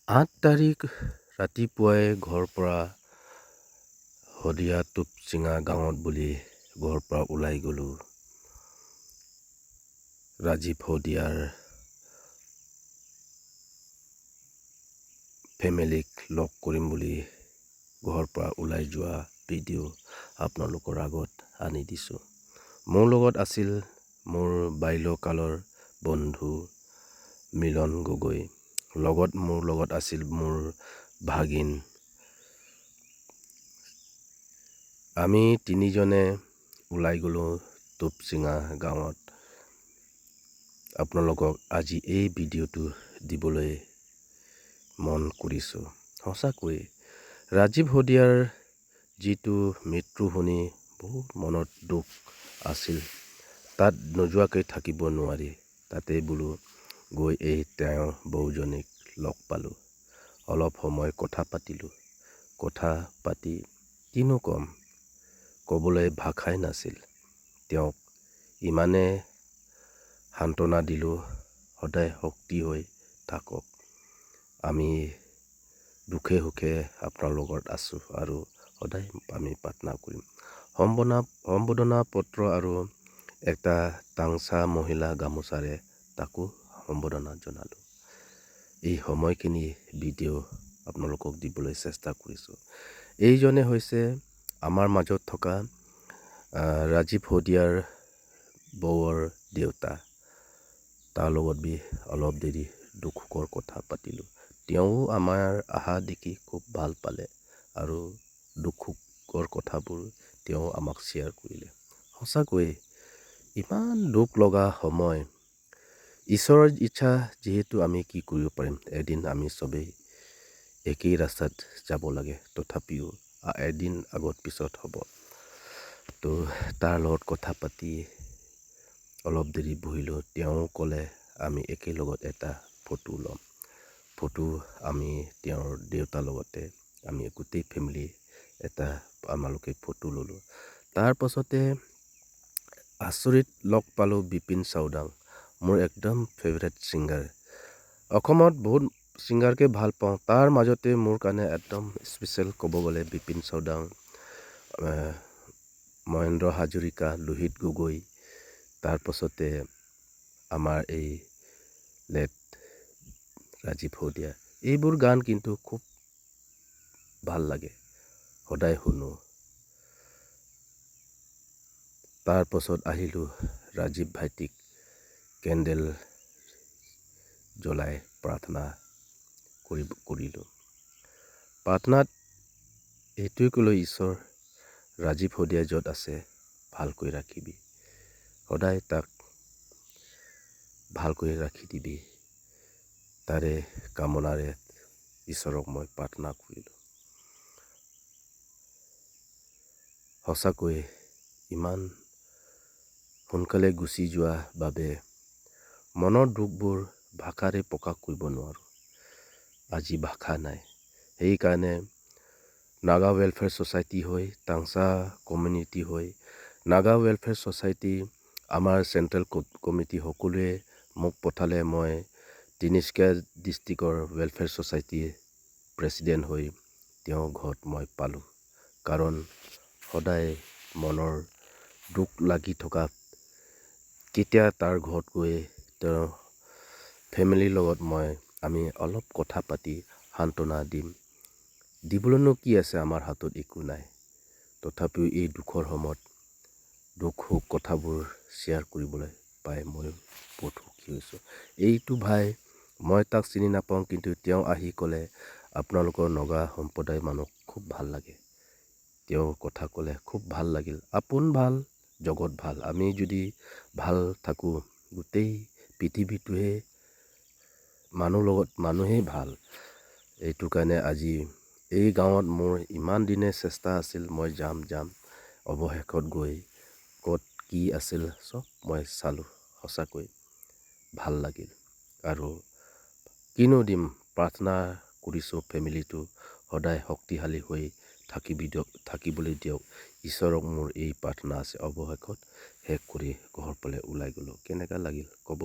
8 তাৰিখ ৰাতিপুৱাই ঘৰৰ পৰা শদিয়া টুপচিঙা গাঁৱত বুলি ঘৰৰ পৰা ওলাই গ'লো। ৰাজীৱ শদিয়াৰ ফেমিলিক লগ কৰিম বুলি ঘৰৰ পৰা ওলাই যোৱা ভিডিঅ' আপোনালোকৰ আগত আনি দিছোঁ। মোৰ লগত আছিল মোৰ বাল্যকালৰ বন্ধু মিলন গগৈ, মোৰ লগত আছিল মোৰ ভাগিন। আমি তিনিজনে ওলাই গ'লো টুপচিঙা গাঁৱত। আপোনালোকক আজি এই ভিডিঅ'টো দিবলৈ মন কৰিছোঁ। সঁচাকৈ ৰাজীৱ শদিয়াৰ যিটো মৃত্যু শুনি বহুত মনত দুখ আছিল। তাত নোযোৱাকৈ থাকিব নোৱাৰি। তাতে বোলো গৈ তেওঁৰ বৌজনীক লগ পালোঁ। অলপ সময় কথা পাতিলোঁ। কথা পাতি কিনো ক'ম, ক'বলৈ ভাষাই নাছিল। তেওঁক ইমানে সান্তনা দিলোঁ, সদায় শক্তি হৈ থাকক। আমি দুখে সুখে আপোনাৰ লগত আছোঁ আৰু সদায় আমি প্ৰাৰ্থনা কৰিম। সম্বৰ্ধনা পত্ৰ আৰু এটা তাংচা মহিলা গামোচাৰে তাকো সম্বৰ্ধনা জনালোঁ। এই সময়খিনি ভিডিঅ' আপোনালোকক দিবলৈ চেষ্টা কৰিছোঁ। এইজনে হৈছে আমাৰ মাজত থকা ৰাজীৱ শদিয়াৰ বৌৰ দেউতা। তাৰ লগত অলপ দেৰি দুখ সুখৰ কথা পাতিলোঁ। তেওঁ আমাৰ আহা দেখি খুব ভাল পালে আৰু দুখ সুখৰ কথাবোৰ তেওঁ আমাক শ্বেয়াৰ কৰিলে। সঁচাকৈ ইমান দুখ লগা সময়। ঈশ্বৰৰ ইচ্ছা যিহেতু আমি কি কৰিব পাৰিম। এদিন আমি চবেই একেই ৰাস্তাত যাব লাগে। তথাপিও এদিন আগত পিছত হ'ব। তো তাৰ লগত কথা পাতি অলপ দেৰি বহিলোঁ। তেওঁ ক'লে আমি একেলগত এটা ফটো ল'ম। ফটো আমি তেওঁৰ দেউতাৰ লগতে আমি গোটেই ফেমিলি এটা আমালোকে ফটো ল'লোঁ। তাৰ পাছতে আচৰিত লগ পালোঁ বিপিন চাউদাং, মোৰ একদম ফেভৰেট ছিংগাৰ। অসমত বহুত ছিংগাৰকে ভাল পাওঁ। তাৰ মাজতে মোৰ কাৰণে একদম স্পেচিয়েল ক'ব গ'লে বিপিন চাউদাং, মহেন্দ্ৰ হাজৰিকা, লোহিত গগৈ, তাৰ পাছতে আমাৰ এই লেট ৰাজীৱ শদিয়া। এইবোৰ গান কিন্তু খুব ভাল লাগে, সদায় শুনো। তাৰ পাছত আহিলোঁ ৰাজীৱ ভাইটিক কেণ্ডেল জ্বলাই প্ৰাৰ্থনা কৰিলোঁ। প্ৰাৰ্থনাত এইটোৱে ক'লো, ঈশ্বৰ ৰাজীৱ শদিয়া য'ত আছে ভালকৈ ৰাখিবি, সদায় তাক ভালকৈ ৰাখি দিবি। তাৰে কামনাৰে ঈশ্বৰক মই প্ৰাৰ্থনা কৰিলোঁ। সঁচাকৈ ইমান সোনকালে গুচি যোৱা বাবে মনৰ দুখবোৰ ভাষাৰে প্ৰকাশ কৰিব নোৱাৰোঁ। আজি ভাষা নাই। সেইকাৰণে নাগা ৱেলফেয়াৰ ছ'চাইটি হৈ, তাংচা কমিউনিটি হৈ, নাগা ৱেলফেয়াৰ ছ'চাইটি, আমাৰ চেণ্ট্ৰেল কমিটি সকলোৱে মোক পঠালে। মই তিনিচুকীয়া ডিষ্ট্ৰিক্টৰ ৱেলফেয়াৰ ছ'চাইটিৰ প্ৰেছিডেণ্ট হৈ তেওঁৰ ঘৰত মই পালোঁ। কাৰণ সদায় মনৰ দুখ লাগি থকা, কেতিয়া তাৰ ঘৰত গৈ তেওঁৰ ফেমিলিৰ লগত আমি অলপ কথা পাতি সান্তনা দিবলৈনো কি আছে, আমাৰ হাতত একো নাই। তথাপিও এই দুখৰ সময়ত দুখ সুখ কথাবোৰ শ্বেয়াৰ কৰিবলৈ পাই মই বহুত সুখী হৈছোঁ। এইটো ভাই, মই তাক চিনি নাপাওঁ, কিন্তু তেওঁ আহি ক'লে আপোনালোকৰ নগা সম্প্ৰদায়ৰ মানুহ খুব ভাল লাগে। তেওঁৰ কথা ক'লে খুব ভাল লাগিল। আপোন ভাল, জগত ভাল। আমি যদি ভাল থাকোঁ, গোটেই পৃথিৱীটোহে মানুহেই ভাল। এইটো কাৰণে আজি এই গাঁৱত মোৰ ইমান দিনে চেষ্টা আছিল, মই যাম। অৱশেষত গৈ ক'ত কি আছিল চব মই চালোঁ। সঁচাকৈ ভাল লাগিল। আৰু কিনো দিম, প্ৰাৰ্থনা কৰিছোঁ ফেমিলিটো সদায় শক্তিশালী হৈ থাকিবলৈ দিয়ক। ঈশ্বৰক মোৰ এই প্ৰাৰ্থনা আছে। অৱশেষত শেষ কৰি ঘৰৰ ফালে ওলাই গ'লোঁ। কেনেকা লাগিল ক'ব।